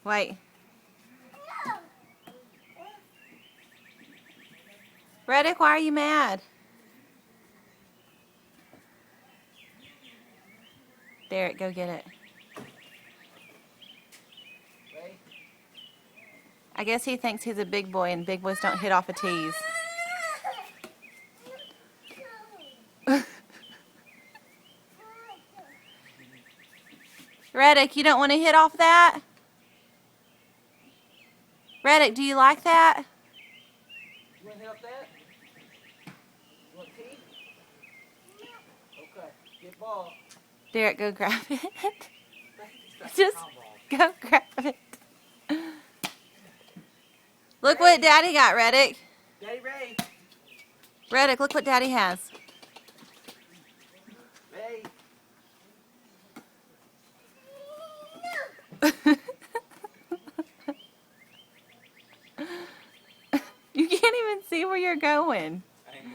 Wait. Reddick, why are you mad? Derek, go get it. I guess he thinks he's a big boy and big boys don't hit off a tease. Reddick, you don't want to hit off that? Reddick, do you like that? You want to hit off that? You want tea? Okay. Get ball. Derek, go grab it. Just go grab it. Look what Daddy got, Reddick. Daddy Ray. Reddick, look what Daddy has. Ray. You can't even see where you're going. I ain't